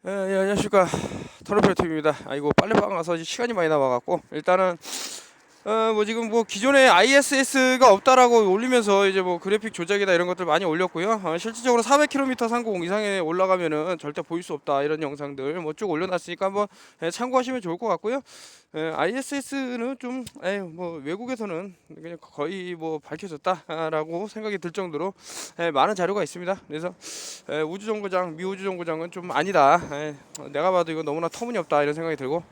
예, 안녕하십니까. 터널표TV입니다. 아이고 빨래방 가서 시간이 많이 남아갖고 일단은 뭐 지금 뭐 기존에 ISS가 없다라고 올리면서 이제 뭐 그래픽 조작이다 이런 것들 많이 올렸고요. 실질적으로 400km 상공 이상에 올라가면은 절대 보일 수 없다 이런 영상들 뭐 쭉 올려놨으니까 한번 참고하시면 좋을 것 같고요. ISS는 좀 뭐 외국에서는 그냥 거의 뭐 밝혀졌다라고 생각이 들 정도로 많은 자료가 있습니다. 그래서 우주정거장, 미우주정거장은 좀 아니다. 내가 봐도 이거 너무나 터무니없다 이런 생각이 들고.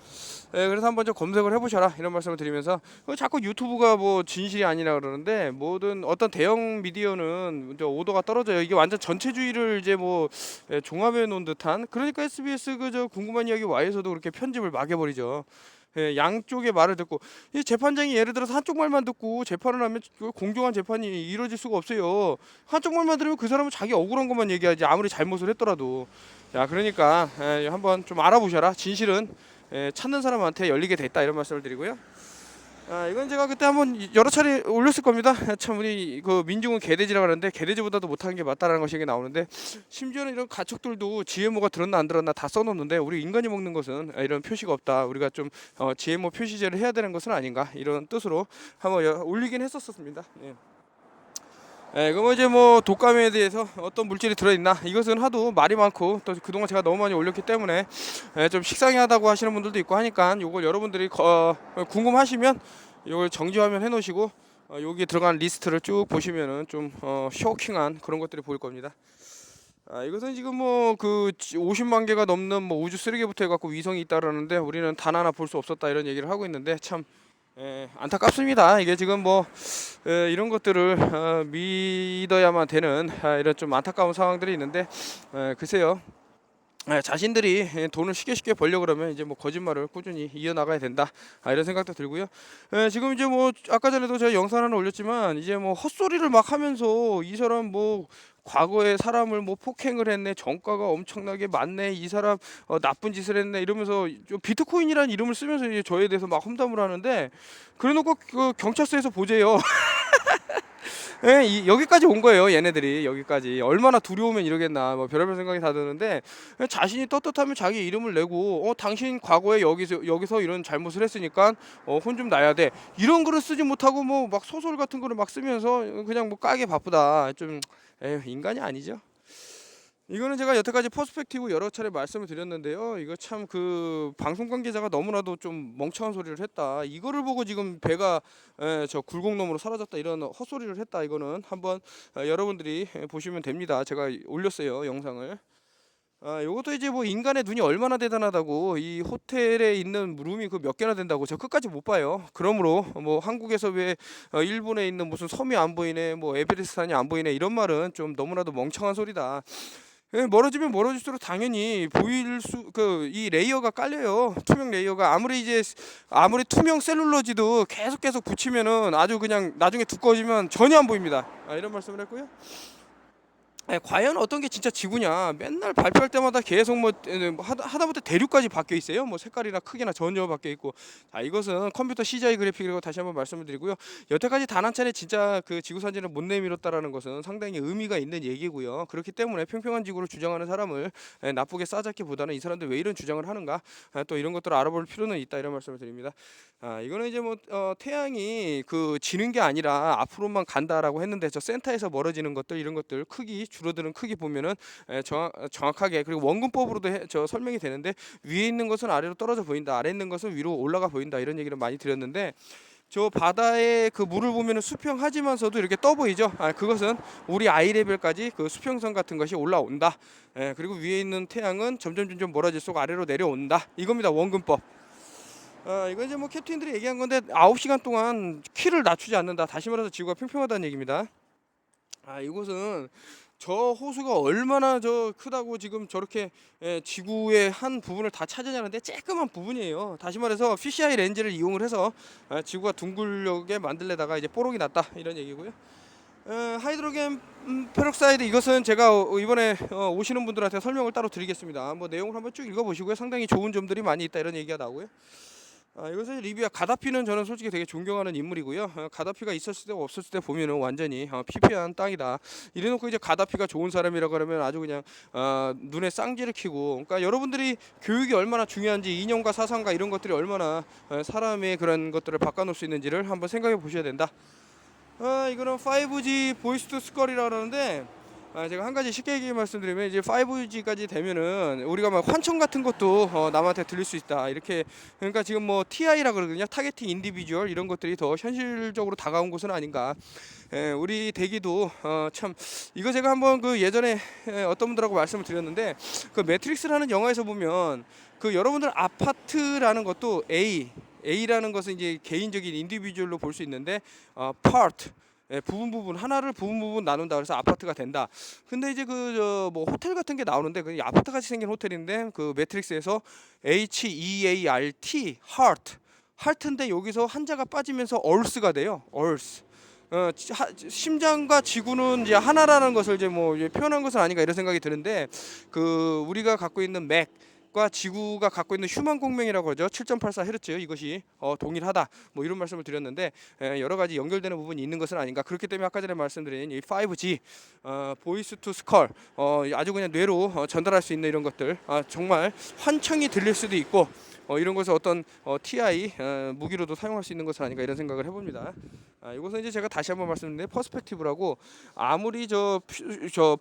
그래서 한번 좀 검색을 해보셔라 이런 말씀을 드리면서 자꾸 유튜브가 뭐 진실이 아니라 그러는데 모든 어떤 대형 미디어는 이제 오더가 떨어져요. 이게 완전 전체주의를 이제 뭐 종합해 놓은 듯한. 그러니까 SBS 그저 궁금한 이야기 Y에서도 그렇게 편집을 막 해버리죠. 양쪽의 말을 듣고 이 재판장이 예를 들어서 한쪽 말만 듣고 재판을 하면 공정한 재판이 이루어질 수가 없어요. 한쪽 말만 들으면 그 사람은 자기 억울한 것만 얘기하지 아무리 잘못을 했더라도. 야, 그러니까 한번 좀 알아보셔라. 진실은 찾는 사람한테 열리게 됐다 이런 말씀을 드리고요. 이건 제가 그때 한번 여러 차례 올렸을 겁니다. 참 우리 그 민중은 개돼지라고 하는데 개돼지보다도 못한 게 맞다라는 것이 이게 나오는데, 심지어는 이런 가축들도 GMO가 들었나 안 들었나 다 써놓는데 우리 인간이 먹는 것은 이런 표시가 없다. 우리가 좀 GMO 표시제를 해야 되는 것은 아닌가 이런 뜻으로 한번 올리긴 했었습니다. 예. 그럼 이제 뭐 독감에 대해서 어떤 물질이 들어있나, 이것은 하도 말이 많고 또 그동안 제가 너무 많이 올렸기 때문에 좀 식상하다고 하시는 분들도 있고 하니까 요걸 여러분들이 궁금하시면 요걸 정지화면 해놓으시고 여기 들어간 리스트를 쭉 보시면은 좀 쇼킹한 그런 것들이 보일 겁니다. 이것은 지금 뭐 그 50만 개가 넘는 뭐 우주 쓰레기부터 해갖고 위성이 있다라는데 우리는 단 하나 볼 수 없었다 이런 얘기를 하고 있는데 참 안타깝습니다. 이게 지금 뭐 이런 것들을 믿어야만 되는 이런 좀 안타까운 상황들이 있는데, 글쎄요. 자신들이 돈을 쉽게 벌려 그러면 이제 뭐 거짓말을 꾸준히 이어나가야 된다 이런 생각도 들고요. 지금 이제 뭐 아까 전에도 제가 영상 하나 올렸지만 이제 뭐 헛소리를 막 하면서 이 사람 뭐 과거에 사람을 뭐 폭행을 했네, 정가가 엄청나게 많네, 이 사람 나쁜 짓을 했네 이러면서 좀 비트코인이라는 이름을 쓰면서 이제 저에 대해서 막 험담을 하는데, 그래놓고 그 경찰서에서 보재요. 여기까지 온 거예요. 얘네들이 여기까지 얼마나 두려우면 이러겠나 뭐 별의별 생각이 다 드는데, 자신이 떳떳하면 자기 이름을 내고 당신 과거에 여기서 이런 잘못을 했으니까 혼 좀 나야 돼 이런 글을 쓰지 못하고 뭐 막 소설 같은 거를 막 쓰면서 그냥 뭐 까게 바쁘다. 좀 인간이 아니죠. 이거는 제가 여태까지 퍼스펙티브 여러 차례 말씀을 드렸는데요. 이거 참 그 방송 관계자가 너무나도 좀 멍청한 소리를 했다. 이거를 보고 지금 배가 저 굴곡놈으로 사라졌다 이런 헛소리를 했다. 이거는 한번 여러분들이 보시면 됩니다. 제가 올렸어요, 영상을. 요것도 이제 뭐 인간의 눈이 얼마나 대단하다고, 이 호텔에 있는 룸이 그 몇 개나 된다고 저 끝까지 못 봐요. 그러므로 뭐 한국에서 왜 일본에 있는 무슨 섬이 안 보이네, 뭐 에베레스트산이 안 보이네 이런 말은 좀 너무나도 멍청한 소리다. 멀어지면 멀어질수록 당연히 보일 수 이 레이어가 깔려요. 투명 레이어가 아무리 투명 셀룰러지도 계속 붙이면은 아주 그냥 나중에 두꺼워지면 전혀 안 보입니다. 이런 말씀을 했고요. 과연 어떤 게 진짜 지구냐? 맨날 발표할 때마다 계속 뭐 하다못해 대륙까지 바뀌어 있어요. 뭐 색깔이나 크기나 전혀 바뀌어 있고. 이것은 컴퓨터 CGI 그래픽이라고 다시 한번 말씀을 드리고요. 여태까지 단 한 차례 진짜 그 지구 사진을 못 내밀었다라는 것은 상당히 의미가 있는 얘기고요. 그렇기 때문에 평평한 지구를 주장하는 사람을 나쁘게 싸잡기보다는 이 사람들 왜 이런 주장을 하는가? 또 이런 것들을 알아볼 필요는 있다 이런 말씀을 드립니다. 이거는 이제 뭐 태양이 그 지는 게 아니라 앞으로만 간다라고 했는데, 저 센터에서 멀어지는 것들 이런 것들 크기 줄어드는 크기 보면은 정확하게, 그리고 원근법으로도 저 설명이 되는데, 위에 있는 것은 아래로 떨어져 보인다, 아래 있는 것은 위로 올라가 보인다 이런 얘기를 많이 드렸는데, 저 바다의 그 물을 보면은 수평하지만서도 이렇게 떠 보이죠. 그것은 우리 아이 레벨까지 그 수평선 같은 것이 올라온다. 그리고 위에 있는 태양은 점점 멀어질수록 아래로 내려온다. 이겁니다, 원근법. 이건 이제 뭐 캡틴들이 얘기한 건데 9시간 동안 키를 낮추지 않는다. 다시 말해서 지구가 평평하다는 얘기입니다. 이곳은 저 호수가 얼마나 저 크다고 지금 저렇게 지구의 한 부분을 다 차지하는데 쬐끄만 부분이에요. 다시 말해서 피시아이 렌즈를 이용을 해서 지구가 둥글게 만들려다가 이제 뽀록이 났다 이런 얘기고요. 하이드로겐 페록사이드, 이것은 제가 이번에 오시는 분들한테 설명을 따로 드리겠습니다. 뭐 내용을 한번 쭉 읽어보시고요. 상당히 좋은 점들이 많이 있다 이런 얘기가 나오고요. 이것은 리비아 가다피는 저는 솔직히 되게 존경하는 인물이고요. 가다피가 있었을 때 없었을 때 보면은 완전히 피폐한 땅이다. 이래놓고 이제 가다피가 좋은 사람이라 그러면 아주 그냥 눈에 쌍지를 키고. 그러니까 여러분들이 교육이 얼마나 중요한지, 이념과 사상과 이런 것들이 얼마나 사람의 그런 것들을 바꿔놓을 수 있는지를 한번 생각해 보셔야 된다. 이거는 5G 보이스 투 스컬이라고 그러는데, 제가 한 가지 쉽게 얘기 말씀드리면 이제 5G까지 되면은 우리가 막 환청 같은 것도 남한테 들릴 수 있다. 이렇게. 그러니까 지금 뭐 TI라 그러거든요. 타겟팅 인디비주얼, 이런 것들이 더 현실적으로 다가온 것은 아닌가. 우리 대기도 참, 이거 제가 한번 그 예전에 어떤 분들하고 말씀을 드렸는데, 그 매트릭스라는 영화에서 보면 그 여러분들 아파트라는 것도 A라는 것은 이제 개인적인 인디비주얼로 볼 수 있는데, part, 부분 하나를 부분 나눈다 그래서 아파트가 된다. 근데 이제 그 뭐 호텔 같은 게 나오는데, 그 아파트 같이 생긴 호텔인데 그 매트릭스에서 HEART, heart인데 여기서 한자가 빠지면서 earth가 돼요. earth. 심장과 지구는 이제 하나라는 것을 이제 뭐 표현한 것은 아닌가 이런 생각이 드는데, 그 우리가 갖고 있는 맥과 지구가 갖고 있는 휴먼 공명이라고 하죠. 7.84Hz, 이것이 동일하다. 뭐 이런 말씀을 드렸는데, 여러 가지 연결되는 부분이 있는 것은 아닌가. 그렇기 때문에 아까 전에 말씀드린 이 5G 보이스 투 스컬, 아주 그냥 뇌로 전달할 수 있는 이런 것들, 정말 환청이 들릴 수도 있고, 이런 것을 어떤 TI 무기로도 사용할 수 있는 것은 아닌가 이런 생각을 해봅니다. 이것은 이제 제가 다시 한번 말씀드리는데, 퍼스펙티브라고, 아무리 저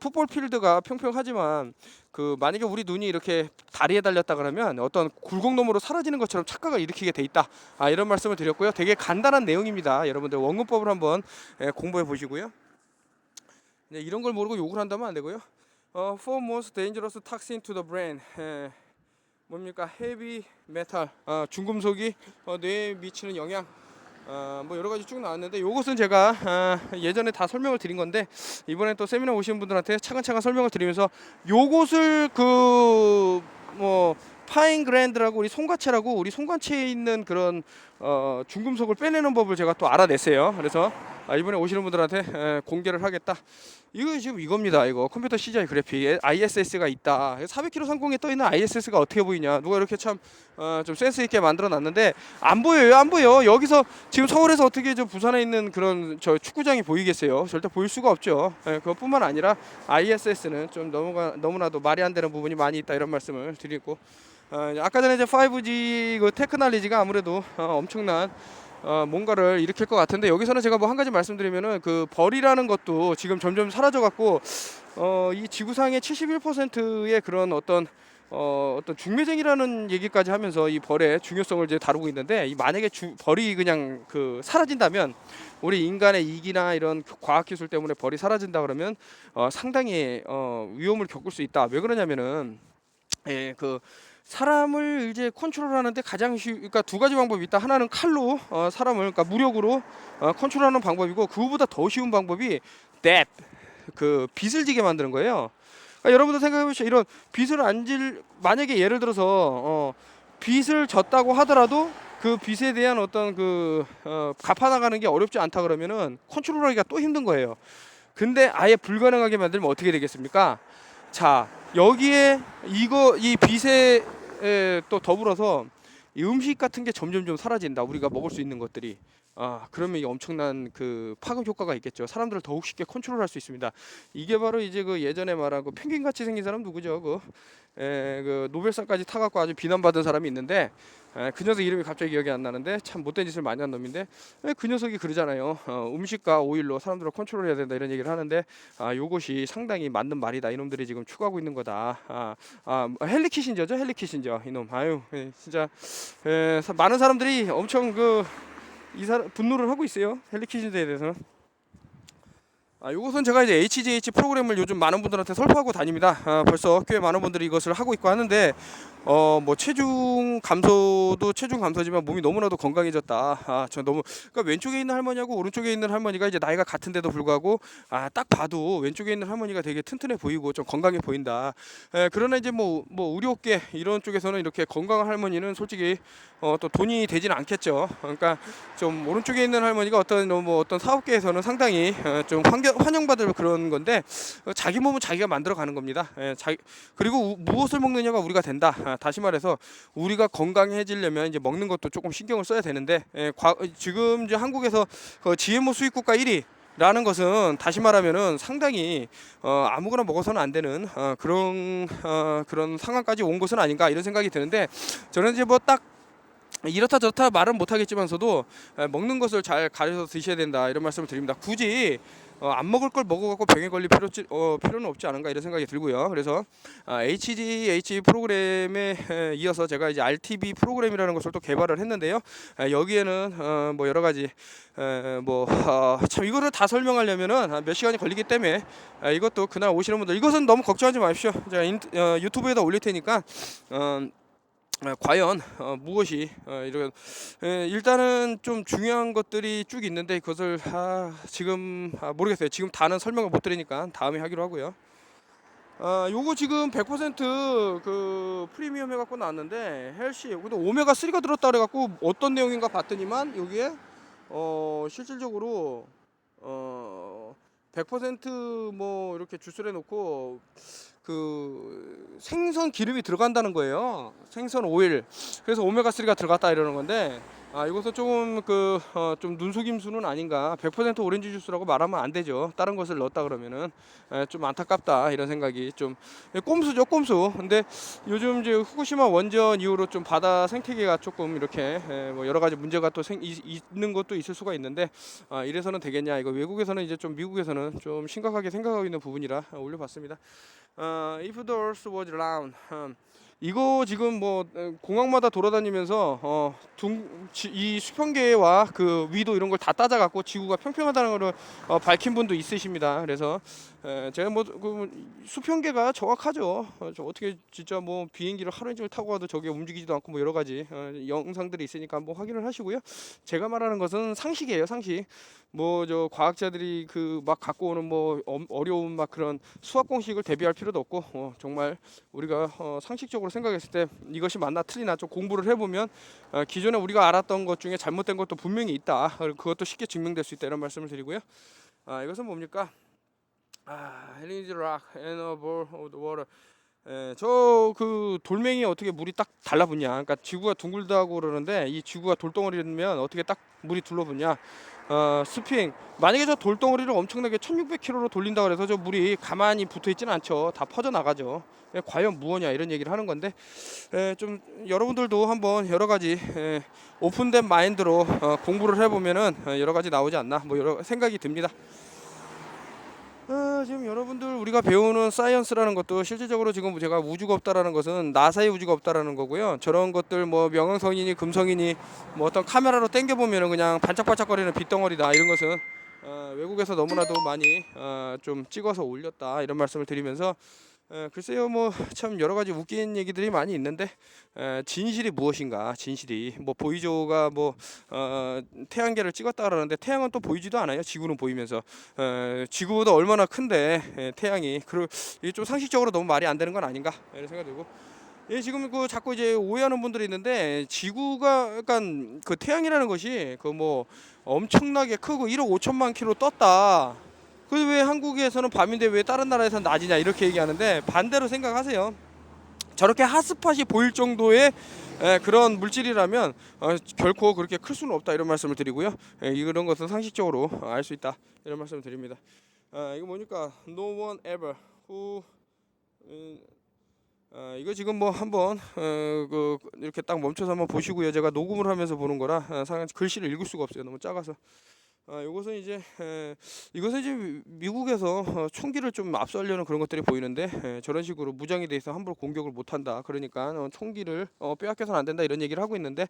풋볼 필드가 평평하지만 그 만약에 우리 눈이 이렇게 다리에 달렸다 그러면 어떤 굴곡너머로 사라지는 것처럼 착각을 일으키게 돼 있다. 이런 말씀을 드렸고요. 되게 간단한 내용입니다. 여러분들 원근법을 한번 공부해 보시고요. 이런 걸 모르고 욕을 한다면 안 되고요. Four most dangerous toxin to the brain. 뭡니까? 헤비 메탈, 중금속이 뇌에 미치는 영향, 뭐 여러 가지 쭉 나왔는데, 요것은 제가 예전에 다 설명을 드린 건데, 이번에 또 세미나 오시는 분들한테 차근차근 설명을 드리면서, 요것을 그 뭐 파인 그랜드라고, 우리 손과체라고, 우리 손과체에 있는 그런 중금속을 빼내는 법을 제가 또 알아냈어요. 그래서 이번에 오시는 분들한테 공개를 하겠다. 이거 지금 이겁니다. 이거 컴퓨터 CGI 그래픽 ISS가 있다. 400km 상공에 떠 있는 ISS가 어떻게 보이냐. 누가 이렇게 참 좀 센스 있게 만들어 놨는데, 안 보여요, 안 보여. 여기서 지금 서울에서 어떻게 저 부산에 있는 그런 저 축구장이 보이겠어요? 절대 보일 수가 없죠. 그것뿐만 아니라 ISS는 좀 너무나도 말이 안 되는 부분이 많이 있다, 이런 말씀을 드리고, 아까 전에 이제 5G 그 테크놀로지가 아무래도 엄청난 뭔가를 일으킬 것 같은데, 여기서는 제가 뭐 한 가지 말씀드리면은, 그 벌이라는 것도 지금 점점 사라져 갖고 이 지구상의 71%의 그런 어떤 중매쟁이라는 얘기까지 하면서 이 벌의 중요성을 이제 다루고 있는데, 이 만약에 벌이 그냥 그 사라진다면, 우리 인간의 이기나 이런 과학기술 때문에 벌이 사라진다 그러면 상당히 위험을 겪을 수 있다. 왜 그러냐면은, 그 사람을 이제 컨트롤하는데 가장 그러니까 두 가지 방법이 있다. 하나는 칼로 사람을, 그러니까 무력으로 컨트롤하는 방법이고, 그거보다 더 쉬운 방법이 그 빚을 지게 만드는 거예요. 그러니까 여러분들 생각해보시죠. 이런 빚을 만약에 예를 들어서 빚을 졌다고 하더라도 그 빚에 대한 어떤 그 갚아나가는 게 어렵지 않다 그러면은 컨트롤하기가 또 힘든 거예요. 근데 아예 불가능하게 만들면 어떻게 되겠습니까? 자, 여기에 이 빚에 또 더불어서 이 음식 같은 게 점점 좀 사라진다. 우리가 먹을 수 있는 것들이. 그러면 이 엄청난 그 파급 효과가 있겠죠. 사람들을 더욱 쉽게 컨트롤할 수 있습니다. 이게 바로 이제 그 예전에 말한 그 펭귄 같이 생긴 사람 누구죠? 그 노벨상까지 타갖고 아주 비난받은 사람이 있는데, 그 녀석 이름이 갑자기 기억이 안 나는데, 참 못된 짓을 많이 한 놈인데, 그 녀석이 그러잖아요. 음식과 오일로 사람들을 컨트롤해야 된다, 이런 얘기를 하는데, 요것이 상당히 맞는 말이다. 이놈들이 지금 추구하고 있는 거다. 헨리 키신저죠? 헨리 키신저 이놈. 진짜 많은 사람들이 엄청 분노를 하고 있어요. 헨리 키신저에 대해서는. 이것은 제가 이제 HGH 프로그램을 요즘 많은 분들한테 설파하고 다닙니다. 벌써 꽤 많은 분들이 이것을 하고 있고 하는데, 뭐 체중 감소도 체중 감소지만 몸이 너무나도 건강해졌다. 저 너무, 그러니까 왼쪽에 있는 할머니하고 오른쪽에 있는 할머니가 이제 나이가 같은데도 불구하고 딱 봐도 왼쪽에 있는 할머니가 되게 튼튼해 보이고 좀 건강해 보인다. 그러나 이제 뭐 의료계 이런 쪽에서는 이렇게 건강한 할머니는 솔직히 또 돈이 되지는 않겠죠. 그러니까 좀 오른쪽에 있는 할머니가 어떤 사업계에서는 상당히 좀 환영받을 그런 건데, 자기 몸은 자기가 만들어 가는 겁니다. 그리고 무엇을 먹느냐가 우리가 된다. 다시 말해서 우리가 건강해지려면 이제 먹는 것도 조금 신경을 써야 되는데, 지금 이제 한국에서 GMO 수입국가 1위 라는 것은 다시 말하면은 상당히 아무거나 먹어서는 안 되는 그런 상황까지 온 것은 아닌가 이런 생각이 드는데, 저는 이제 뭐 딱 이렇다 저렇다 말은 못하겠지만서도 먹는 것을 잘 가려서 드셔야 된다 이런 말씀을 드립니다. 굳이 안 먹을 걸 먹어갖고 병에 걸릴 필요는 없지 않은가 이런 생각이 들고요. 그래서 HGH 프로그램에 이어서 제가 이제 RTB 프로그램이라는 것을 또 개발을 했는데요. 여기에는 뭐 여러 가지 참 이거를 다 설명하려면은 몇 시간이 걸리기 때문에 이것도 그날 오시는 분들 이것은 너무 걱정하지 마십시오. 제가 유튜브에다 올릴 테니까 과연 무엇이 이런 일단은 좀 중요한 것들이 쭉 있는데 그것을 지금 모르겠어요. 지금 다는 설명을 못 드리니까 다음에 하기로 하고요. 요거 지금 100% 프리미엄 해갖고 나왔는데 헬시 여기도 오메가 3가 들었다 그래갖고 어떤 내용인가 봤더니만 여기에 실질적으로 100% 이렇게 주스를 해놓고 생선 기름이 들어간다는 거예요. 생선 오일. 그래서 오메가 3가 들어갔다 이러는 건데, 이것은 조금 좀 눈속임수는 아닌가. 100% 오렌지 주스라고 말하면 안 되죠. 다른 것을 넣었다 그러면은 좀 안타깝다 이런 생각이 좀 꼼수죠, 꼼수. 근데 요즘 이제 후쿠시마 원전 이후로 좀 바다 생태계가 조금 이렇게 뭐 여러 가지 문제가 또 있는 것도 있을 수가 있는데, 이래서는 되겠냐. 이거 외국에서는 이제 좀 미국에서는 좀 심각하게 생각하고 있는 부분이라 올려봤습니다. If the earth was round, 이거 지금 뭐 공항마다 돌아다니면서 이 수평계와 그 위도 이런 걸 다 따져갖고 지구가 평평하다는 것을 밝힌 분도 있으십니다. 그래서 제가 수평계가 정확하죠. 저 어떻게 진짜 뭐 비행기를 하루 종일 타고 가도 저게 움직이지도 않고 뭐 여러 가지 영상들이 있으니까 한번 확인을 하시고요. 제가 말하는 것은 상식이에요, 상식. 뭐 저 과학자들이 막 갖고 오는 뭐 어려운 막 그런 수학 공식을 대비할 필요도 없고 정말 우리가 상식적으로 생각했을 때 이것이 맞나 틀리나 좀 공부를 해보면 기존에 우리가 알았던 것 중에 잘못된 것도 분명히 있다. 그것도 쉽게 증명될 수 있다 이런 말씀을 드리고요. 이것은 뭡니까? 헬리니즈 락 and ball of the water. 저 돌멩이에 어떻게 물이 딱 달라붙냐. 그러니까 지구가 둥글다고 그러는데 이 지구가 돌덩어리면 어떻게 딱 물이 둘러붙냐. 스핑. 만약에 저 돌덩어리를 엄청나게 1600km로 돌린다 그래서 저 물이 가만히 붙어 있지는 않죠. 다 퍼져 나가죠. 과연 무엇이냐 이런 얘기를 하는 건데, 좀 여러분들도 한번 여러 가지 오픈된 마인드로 공부를 해보면은 여러 가지 나오지 않나 뭐 여러 생각이 듭니다. 지금 여러분들 우리가 배우는 사이언스라는 것도 실질적으로 지금 제가 우주가 없다라는 것은 나사의 우주가 없다라는 거고요. 저런 것들 뭐 명왕성이니 금성이니 뭐 어떤 카메라로 당겨 보면은 그냥 반짝반짝거리는 빛덩어리다 이런 것은 외국에서 너무나도 많이 좀 찍어서 올렸다 이런 말씀을 드리면서, 글쎄요 뭐 참 여러 가지 웃긴 얘기들이 많이 있는데, 진실이 무엇인가. 진실이 뭐 보이조가 뭐 태양계를 찍었다 그러는데 태양은 또 보이지도 않아요. 지구는 보이면서 지구보다 얼마나 큰데 태양이 이게 좀 상식적으로 너무 말이 안 되는 건 아닌가 이런 생각이 들고, 지금 자꾸 이제 오해하는 분들이 있는데 지구가 약간 태양이라는 것이 뭐 엄청나게 크고 1억 5천만 킬로 떴다. 그래서 왜 한국에서는 밤인데 왜 다른 나라에서는 낮이냐 이렇게 얘기하는데, 반대로 생각하세요. 저렇게 핫스팟이 보일 정도의 그런 물질이라면 결코 그렇게 클 수는 없다 이런 말씀을 드리고요. 이런 것은 상식적으로 알 수 있다 이런 말씀을 드립니다. 이거 뭐니까 No one ever who 이거 지금 뭐 한번 이렇게 딱 멈춰서 한번 보시고요. 제가 녹음을 하면서 보는 거라 글씨를 읽을 수가 없어요. 너무 작아서. 이것은 이제 미국에서 총기를 좀 압수하려는 그런 것들이 보이는데, 저런 식으로 무장이 돼 있어 함부로 공격을 못 한다. 그러니까 총기를 빼앗겨서는 안 된다 이런 얘기를 하고 있는데,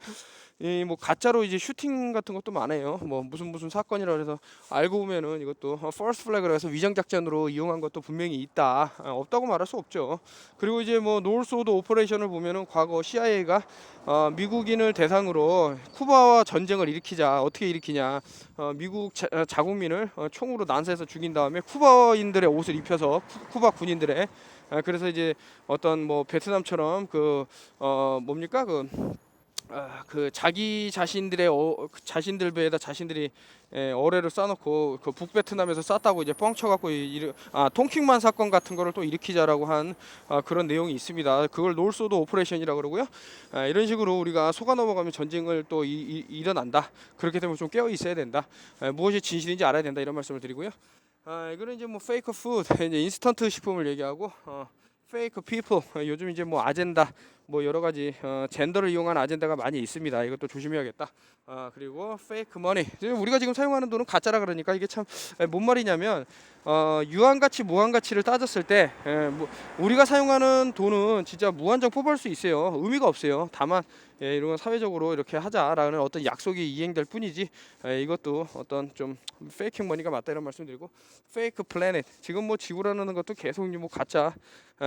뭐 가짜로 이제 슈팅 같은 것도 많아요. 뭐 무슨 사건이라 그래서 알고 보면은 이것도 퍼스트 플래그라 해서 위장 작전으로 이용한 것도 분명히 있다. 없다고 말할 수 없죠. 그리고 이제 뭐 노스오드 오퍼레이션을 보면은 과거 CIA가 미국인을 대상으로 쿠바와 전쟁을 일으키자 어떻게 일으키냐, 미국 자국민을 총으로 난사해서 죽인 다음에 쿠바인들의 옷을 입혀서 쿠바 군인들의, 그래서 이제 어떤 뭐 베트남처럼 뭡니까 그 자기 자신들의 그 자신들 배에다 자신들이 어뢰를 쏴놓고 그 북베트남에서 쐈다고 이제 뻥쳐갖고 통킹만 사건 같은 거를 또 일으키자라고 한 그런 내용이 있습니다. 그걸 놀소드 오퍼레이션이라고 그러고요. 이런 식으로 우리가 속아 넘어가면 전쟁을 또 일어난다. 그렇게 되면 좀 깨어 있어야 된다. 무엇이 진실인지 알아야 된다. 이런 말씀을 드리고요. 이거는 이제 뭐 페이크 푸드, 이제 인스턴트 식품을 얘기하고 페이크 피플, 요즘 이제 뭐 아젠다, 뭐 여러 가지 젠더를 이용한 아젠다가 많이 있습니다. 이것도 조심해야겠다. 그리고 페이크 머니, 우리가 지금 사용하는 돈은 가짜라 그러니까 이게 참 뭔 말이냐면 유한가치 무한가치를 따졌을 때 뭐 우리가 사용하는 돈은 진짜 무한정 뽑을 수 있어요. 의미가 없어요. 다만 이런 건 사회적으로 이렇게 하자라는 어떤 약속이 이행될 뿐이지 이것도 어떤 좀 페이킹 머니가 맞다 이런 말씀드리고, 페이크 플래닛, 지금 뭐 지구라는 것도 계속 뭐 가짜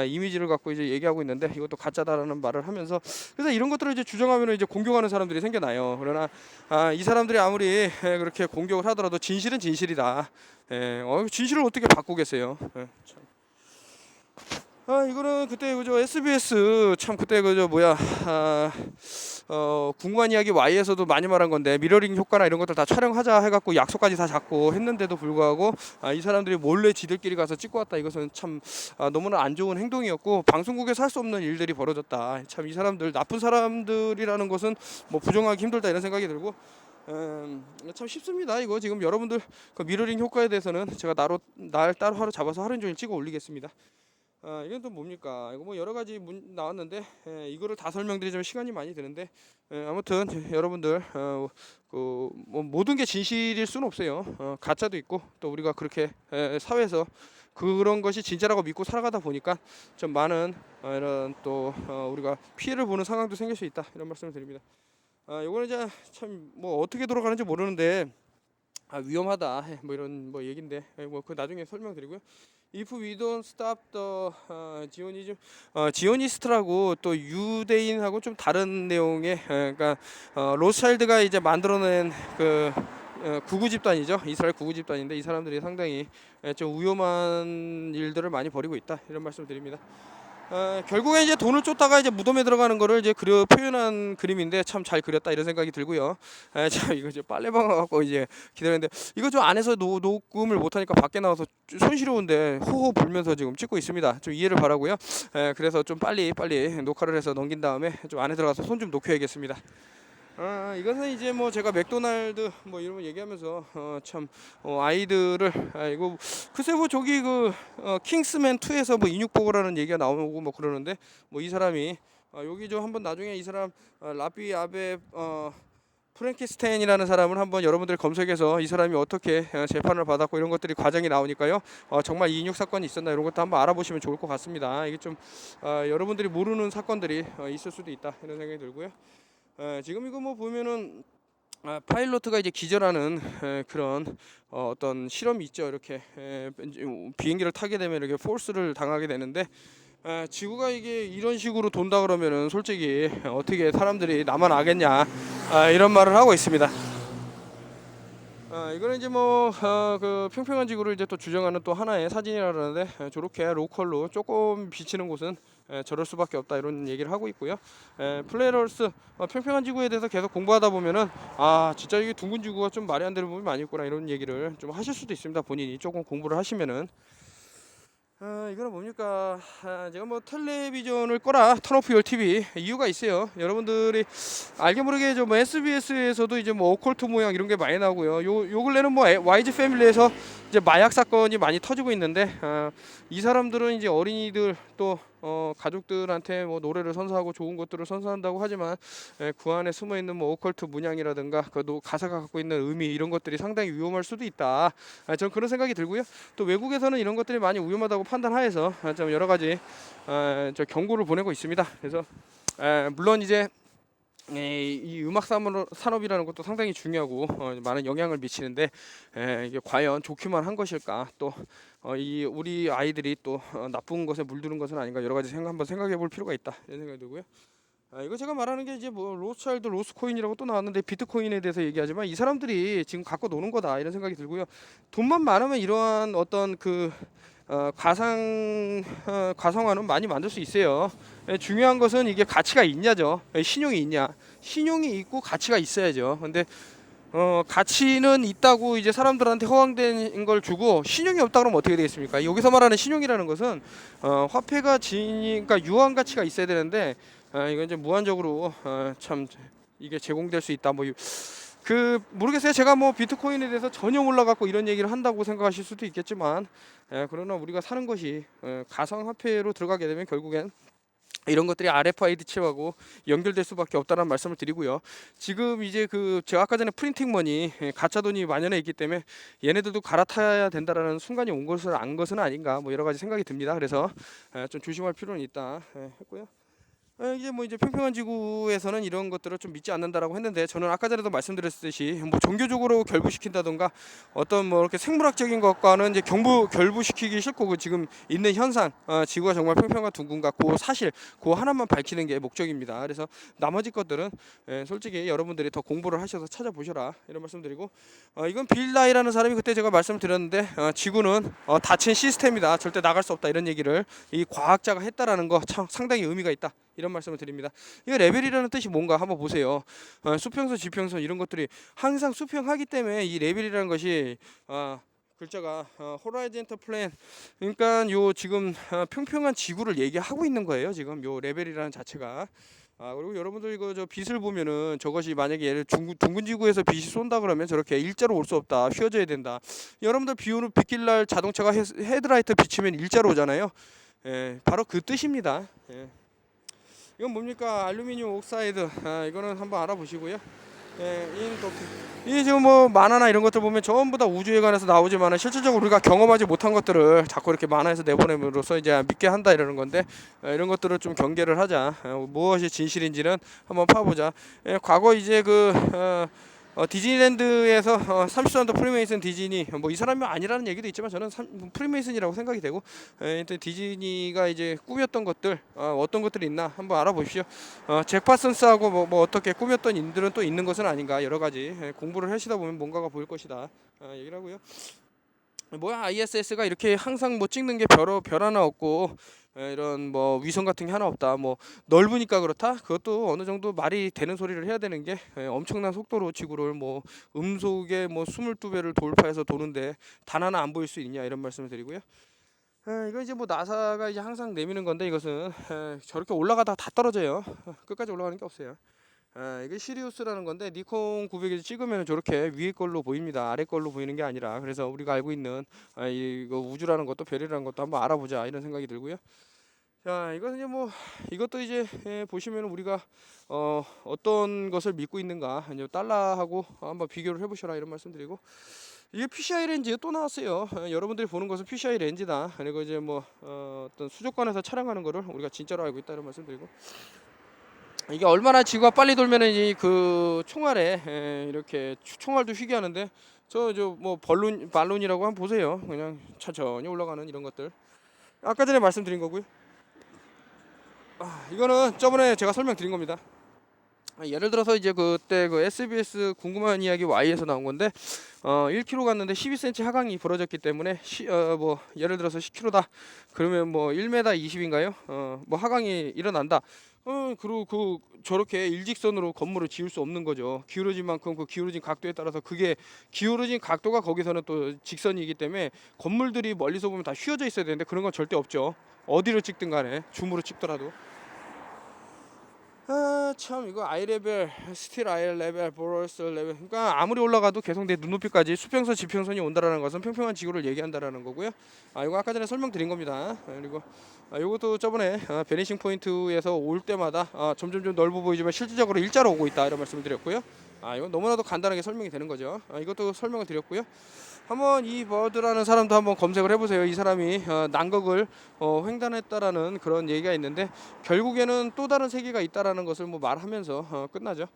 이미지를 갖고 이제 얘기하고 있는데 이것도 가짜다라는 말을 하면서, 그래서 이런 것들을 이제 주장하면 이제 공격하는 사람들이 생겨나요. 그러나 이 사람들이 아무리 그렇게 공격을 하더라도 진실은 진실이다. 진실을 어떻게 바꾸겠어요? 참. 이거는 그때 그저 SBS 참 그때 그저 뭐야 궁금한 이야기 Y에서도 많이 말한 건데, 미러링 효과나 이런 것들 다 촬영하자 해갖고 약속까지 다 잡고 했는데도 불구하고 이 사람들이 몰래 지들끼리 가서 찍고 왔다. 이것은 참 너무나 안 좋은 행동이었고 방송국에서 할 수 없는 일들이 벌어졌다. 참 이 사람들 나쁜 사람들이라는 것은 뭐 부정하기 힘들다 이런 생각이 들고, 참 쉽습니다. 이거 지금 여러분들 그 미러링 효과에 대해서는 제가 날 따로 하루 잡아서 하루 종일 찍어 올리겠습니다. 이건 또 뭡니까? 이거 뭐 여러 가지 나왔는데 이거를 다 설명드리자면 시간이 많이 드는데, 아무튼 여러분들 그 뭐 모든 게 진실일 수는 없어요. 가짜도 있고 또 우리가 그렇게 사회에서 그런 것이 진짜라고 믿고 살아가다 보니까 좀 많은 이런 또 우리가 피해를 보는 상황도 생길 수 있다 이런 말씀을 드립니다. 이거는 이제 참 뭐 어떻게 돌아가는지 모르는데 위험하다 뭐 이런 뭐 얘긴데 뭐 그 나중에 설명드리고요. If we don't stop the Zionism, 지오니스트라고 또 유대인하고 좀 다른 내용의 그러니까 로스차일드가 이제 만들어낸 그 구구 집단이죠. 이스라엘 구구 집단인데 이 사람들이 상당히 좀 위험한 일들을 많이 벌이고 있다 이런 말씀을 드립니다. 결국에 이제 돈을 쫓다가 이제 무덤에 들어가는 거를 이제 표현한 그림인데 참 잘 그렸다 이런 생각이 들고요. 참 이거 이제 빨래방 갖고 이제 기다렸는데 이거 좀 안에서 녹음을 못하니까 밖에 나와서 손시려운데 호호 불면서 지금 찍고 있습니다. 좀 이해를 바라고요. 그래서 좀 빨리 녹화를 해서 넘긴 다음에 좀 안에 들어가서 손 좀 녹여야겠습니다. 이것은 이제 뭐 제가 맥도날드 뭐 이런 거 얘기하면서 참 아이들을 이거 글쎄 뭐 저기 그 킹스맨 2에서 뭐 인육보고라는 얘기가 나오고 뭐 그러는데 뭐 이 사람이 여기 좀 한번 나중에 이 사람 라비 아베 프랭키스테인이라는 사람을 한번 여러분들 검색해서 이 사람이 어떻게 재판을 받았고 이런 것들이 과정이 나오니까요. 정말 이 인육 사건이 있었나 이런 것도 한번 알아보시면 좋을 것 같습니다. 이게 좀 여러분들이 모르는 사건들이 있을 수도 있다 이런 생각이 들고요. 지금 이거 뭐 보면은 파일로트가 이제 기절하는 그런 어떤 실험이 있죠. 이렇게 비행기를 타게 되면 이렇게 포스를 당하게 되는데, 지구가 이게 이런 식으로 돈다 그러면은 솔직히 어떻게 사람들이 나만 아겠냐 이런 말을 하고 있습니다. 이거는 이제 뭐 그 평평한 지구를 이제 또 주장하는 또 하나의 사진이라 그러는데, 저렇게 로컬로 조금 비치는 곳은 저럴 수밖에 없다 이런 얘기를 하고 있고요. 플레이럴스 평평한 지구에 대해서 계속 공부하다 보면은 진짜 이게 둥근 지구가 좀 말이 안 되는 부분이 많이 있구나 이런 얘기를 좀 하실 수도 있습니다. 본인이 조금 공부를 하시면은. 이거는 뭡니까? 제가 뭐 텔레비전을 꺼라 턴오프 열 TV 이유가 있어요. 여러분들이 알게 모르게 뭐 SBS에서도 이제 뭐 오컬트 모양 이런 게 많이 나오고요. 요 근래는 뭐 와이즈 패밀리에서 이제 마약 사건이 많이 터지고 있는데, 이 사람들은 이제 어린이들 또 가족들한테 뭐 노래를 선사하고 좋은 것들을 선사한다고 하지만 그 안에 숨어 있는 뭐 오컬트 문양이라든가 그 가사가 갖고 있는 의미 이런 것들이 상당히 위험할 수도 있다. 저는 그런 생각이 들고요. 또 외국에서는 이런 것들이 많이 위험하다고 판단하여서 좀 여러 가지 저 경고를 보내고 있습니다. 그래서 물론 이제 이 음악 산업이라는 것도 상당히 중요하고 많은 영향을 미치는데, 이게 과연 좋기만 한 것일까, 또 이 우리 아이들이 또 나쁜 것에 물드는 것은 아닌가 여러 가지 한번 생각해 볼 필요가 있다 이런 생각이 들고요. 이거 제가 말하는 게 이제 뭐 로스차일드 로스코인이라고 또 나왔는데 비트코인에 대해서 얘기하지만 이 사람들이 지금 갖고 노는 거다 이런 생각이 들고요. 돈만 많으면 이러한 어떤 그 가상화는 많이 만들 수 있어요. 중요한 것은 이게 가치가 있냐죠. 신용이 있냐. 신용이 있고 가치가 있어야죠. 근데 가치는 있다고 이제 사람들한테 허황된 걸 주고 신용이 없다 그러면 어떻게 되겠습니까? 여기서 말하는 신용이라는 것은 화폐가 그러니까 유한 가치가 있어야 되는데 이건 이제 무한적으로 참 이게 제공될 수 있다. 뭐 모르겠어요. 제가 뭐 비트코인에 대해서 전혀 몰라갖고 이런 얘기를 한다고 생각하실 수도 있겠지만, 그러나 우리가 사는 것이 가상화폐로 들어가게 되면 결국엔 이런 것들이 RFID 칩하고 연결될 수밖에 없다는 말씀을 드리고요. 지금 이제 제가 아까 전에 프린팅 머니 가짜 돈이 만연해 있기 때문에 얘네들도 갈아타야 된다라는 순간이 온 것을 안 것은 아닌가, 뭐 여러 가지 생각이 듭니다. 그래서 좀 조심할 필요는 있다 했고요. 이제 뭐 이제 평평한 지구에서는 이런 것들을 좀 믿지 않는다라고 했는데, 저는 아까 전에도 말씀드렸듯이 뭐 종교적으로 결부시킨다던가 어떤 뭐 이렇게 생물학적인 것과는 이제 결부시키기 싫고, 지금 있는 현상, 지구가 정말 평평한 둥근가, 그 사실 그 하나만 밝히는 게 목적입니다. 그래서 나머지 것들은 솔직히 여러분들이 더 공부를 하셔서 찾아보셔라, 이런 말씀드리고, 이건 빌 나이라는 사람이 그때 제가 말씀드렸는데, 지구는 닫힌 시스템이다, 절대 나갈 수 없다, 이런 얘기를 이 과학자가 했다라는 거 참 상당히 의미가 있다, 이런 말씀을 드립니다. 이거 레벨이라는 뜻이 뭔가 한번 보세요. 수평선, 지평선 이런 것들이 항상 수평하기 때문에 이 레벨이라는 것이 글자가 호라이젠터 플랜, 그러니까 요 지금 평평한 지구를 얘기하고 있는 거예요. 지금 요 레벨이라는 자체가. 그리고 여러분들 이거 저 빛을 보면은 저것이 만약에 얘를 둥근 지구에서 빛이 쏜다 그러면 저렇게 일자로 올 수 없다, 휘어져야 된다. 여러분들 비 오는 빗길 날 자동차가 헤드라이트 비치면 일자로 오잖아요. 바로 그 뜻입니다. 이건 뭡니까? 알루미늄 옥사이드. 이거는 한번 알아보시고요. 이게 지금 뭐 만화나 이런 것들 보면 전부 다 우주에 관해서 나오지만 실질적으로 우리가 경험하지 못한 것들을 자꾸 이렇게 만화에서 내보냄으로써 이제 믿게 한다, 이러는 건데, 이런 것들을 좀 경계를 하자. 무엇이 진실인지는 한번 파보자. 과거 이제 디즈니랜드에서 30년도 프리메이슨 디즈니, 뭐 이 사람이 아니라는 얘기도 있지만 저는 프리메이슨이라고 생각이 되고, 일단 디즈니가 이제 꾸몄던 것들, 어떤 것들이 있나 한번 알아보십시오. 잭 파슨스하고 뭐 어떻게 꾸몄던 인들은 또 있는 것은 아닌가, 여러 가지 공부를 하시다 보면 뭔가가 보일 것이다, 얘기를 하고요. 뭐야, ISS가 이렇게 항상 뭐 찍는 게 별 하나 없고, 이런 뭐 위성 같은 게 하나 없다, 뭐 넓으니까 그렇다, 그것도 어느 정도 말이 되는 소리를 해야 되는 게, 엄청난 속도로 지구를 뭐 음속의 뭐 22배를 돌파해서 도는데 단 하나 안 보일 수 있냐, 이런 말씀을 드리고요. 이거 이제 뭐 나사가 이제 항상 내미는 건데, 이것은 저렇게 올라가다가 다 떨어져요. 끝까지 올라가는 게 없어요. 이게 시리우스라는 건데, 니콘 900에서 찍으면 저렇게 위에 걸로 보입니다. 아래 걸로 보이는 게 아니라. 그래서 우리가 알고 있는 이거 우주라는 것도 별이라는 것도 한번 알아보자, 이런 생각이 들고요. 자, 이것은 이제 뭐 이것도 이제 보시면 우리가 어떤 것을 믿고 있는가, 이제 달러하고 한번 비교를 해보셔라, 이런 말씀드리고, 이게 PCI 렌즈 또 나왔어요. 여러분들이 보는 것은 PCI 렌즈다. 그리고 이제 뭐 어떤 수족관에서 촬영하는 거를 우리가 진짜로 알고 있다, 이런 말씀드리고, 이게 얼마나 지구가 빨리 돌면은 그 총알에 이렇게 총알도 휘게 하는데, 저 뭐 발론이라고 한번 보세요. 그냥 천천히 올라가는 이런 것들, 아까 전에 말씀드린 거고요. 이거는 저번에 제가 설명드린 겁니다. 예를 들어서 이제 그때 SBS 궁금한 이야기 Y에서 나온 건데, 1km 갔는데 12cm 하강이 벌어졌기 때문에 뭐 예를 들어서 10km다 그러면 뭐 1m 20인가요? 뭐 하강이 일어난다. 그리고 저렇게 일직선으로 건물을 지을 수 없는 거죠. 기울어진 만큼 그 기울어진 각도에 따라서, 그게 기울어진 각도가 거기서는 또 직선이기 때문에 건물들이 멀리서 보면 다 휘어져 있어야 되는데, 그런 건 절대 없죠. 어디를 찍든 간에 줌으로 찍더라도. 참 이거 아이 레벨, 스틸 아이 레벨, 보러스 레벨, 그러니까 아무리 올라가도 계속 내 눈높이까지 수평선, 지평선이 온다라는 것은 평평한 지구를 얘기한다라는 거고요. 이거 아까 전에 설명드린 겁니다. 그리고 이것도 저번에 베니싱 포인트에서 올 때마다 점점 넓어 보이지만 실질적으로 일자로 오고 있다, 이런 말씀을 드렸고요. 이건 너무나도 간단하게 설명이 되는 거죠. 이것도 설명을 드렸고요. 한번 이 버드라는 사람도 한번 검색을 해보세요. 이 사람이 난극을 횡단했다라는 그런 얘기가 있는데, 결국에는 또 다른 세계가 있다라는 것을 뭐 말하면서 끝나죠.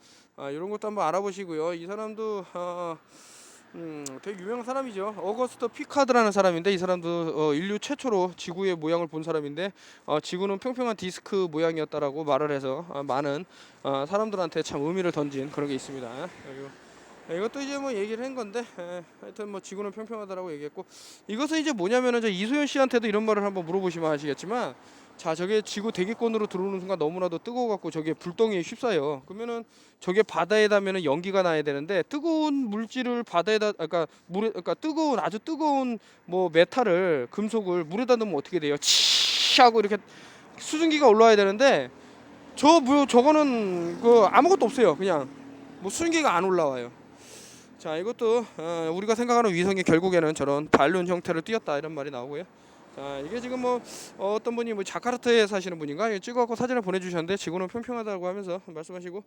이런 것도 한번 알아보시고요. 이 사람도 되게 유명한 사람이죠. 어거스트 피카드라는 사람인데, 이 사람도 인류 최초로 지구의 모양을 본 사람인데, 지구는 평평한 디스크 모양이었다라고 말을 해서 많은 사람들한테 참 의미를 던진 그런 게 있습니다. 그리고 이것도 이제 뭐 얘기를 한 건데, 하여튼 뭐 지구는 평평하다라고 얘기했고, 이것은 이제 뭐냐면은 저 이소연 씨한테도 이런 말을 한번 물어보시면 아시겠지만, 자, 저게 지구 대기권으로 들어오는 순간 너무나도 뜨거워갖고 저게 불덩이에 휩싸여. 그러면은 저게 바다에 닿으면은 연기가 나야 되는데, 뜨거운 물질을 바다에다, 그러니까 물에, 그러니까 뜨거운 아주 뜨거운 뭐 메탈을, 금속을 물에다 넣으면 어떻게 돼요? 치 하고 이렇게 수증기가 올라와야 되는데, 저거는 그 아무것도 없어요. 그냥 뭐 수증기가 안 올라와요. 자, 이것도 우리가 생각하는 위성이 결국에는 저런 발룬 형태를 띄었다 이런 말이 나오고요. 자, 이게 지금 뭐 어떤 분이 뭐 자카르타에 사시는 분인가 찍어갖고 사진을 보내주셨는데, 지구는 평평하다고 하면서 말씀하시고,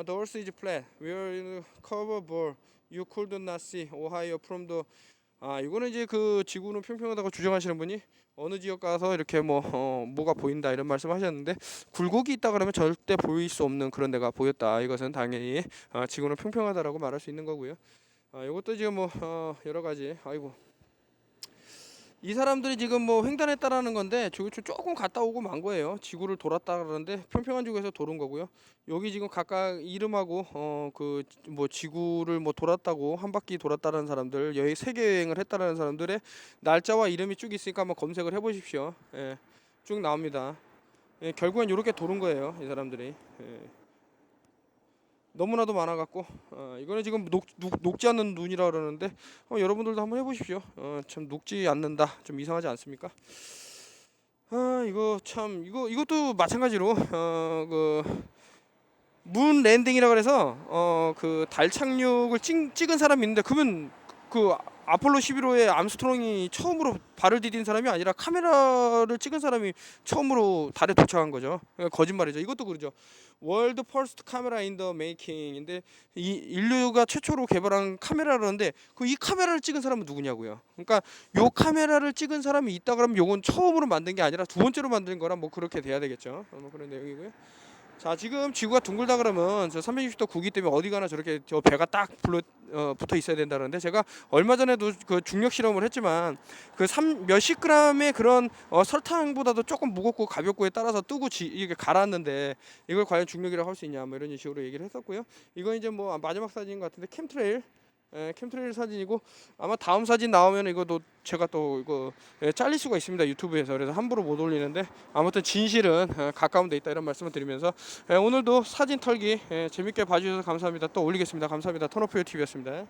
The Earth is flat. Where in cover ball you could not see Ohio from the. 이거는 이제 그 지구는 평평하다고 주장하시는 분이 어느 지역 가서 이렇게 뭐가 보인다 이런 말씀하셨는데, 굴곡이 있다 그러면 절대 보일 수 없는 그런 데가 보였다. 이것은 당연히 지구는 평평하다라고 말할 수 있는 거고요. 이것도 지금 뭐 여러 가지. 아이고, 이 사람들이 지금 뭐 횡단했다라는 건데 조금 갔다 오고 만 거예요. 지구를 돌았다 그러는데 평평한 지구에서 도는 거고요. 여기 지금 각각 이름하고 그 뭐 지구를 뭐 돌았다고 한 바퀴 돌았다라는 사람들, 여기 세계 여행을 했다라는 사람들의 날짜와 이름이 쭉 있으니까 한번 검색을 해보십시오. 예, 쭉 나옵니다. 예, 결국엔 이렇게 도는 거예요, 이 사람들이. 예. 너무나도 많아갖고 이거는 지금 녹지 않는 눈이라 그러는데, 여러분들도 한번 해보십시오. 참 녹지 않는다, 좀 이상하지 않습니까? 이거 참 이것도 마찬가지로 그 문 랜딩이라 그래서 그 달 착륙을 찍은 사람이 있는데, 그러면 그 아폴로 11호에 암스트롱이 처음으로 발을 디딘 사람이 아니라 카메라를 찍은 사람이 처음으로 달에 도착한 거죠. 거짓말이죠. 이것도 그러죠. 월드 퍼스트 카메라 인 더 메이킹인데, 이 인류가 최초로 개발한 카메라라는데, 그 이 카메라를 찍은 사람은 누구냐고요. 그러니까 요 카메라를 찍은 사람이 있다 그러면 요건 처음으로 만든 게 아니라 두 번째로 만든 거라 뭐 그렇게 돼야 되겠죠. 뭐 그런 내용이고요. 자, 지금 지구가 둥글다 그러면 저 360도 구기 때문에 어디 가나 저렇게 저 배가 딱 붙어 있어야 된다는데, 제가 얼마 전에도 그 중력 실험을 했지만 그 몇십 그램의 그런 설탕보다도 조금 무겁고 가볍고에 따라서 뜨고 이게 가라앉는데, 이걸 과연 중력이라고 할 수 있냐 뭐 이런 식으로 얘기를 했었고요. 이건 이제 뭐 마지막 사진인 것 같은데, 캠트레일 사진이고, 아마 다음 사진 나오면 이거도 제가 또 이거 잘릴 수가 있습니다, 유튜브에서. 그래서 함부로 못 올리는데, 아무튼 진실은 가까운 데 있다 이런 말씀을 드리면서, 오늘도 사진 털기 재밌게 봐주셔서 감사합니다. 또 올리겠습니다. 감사합니다. 턴오프유 TV였습니다.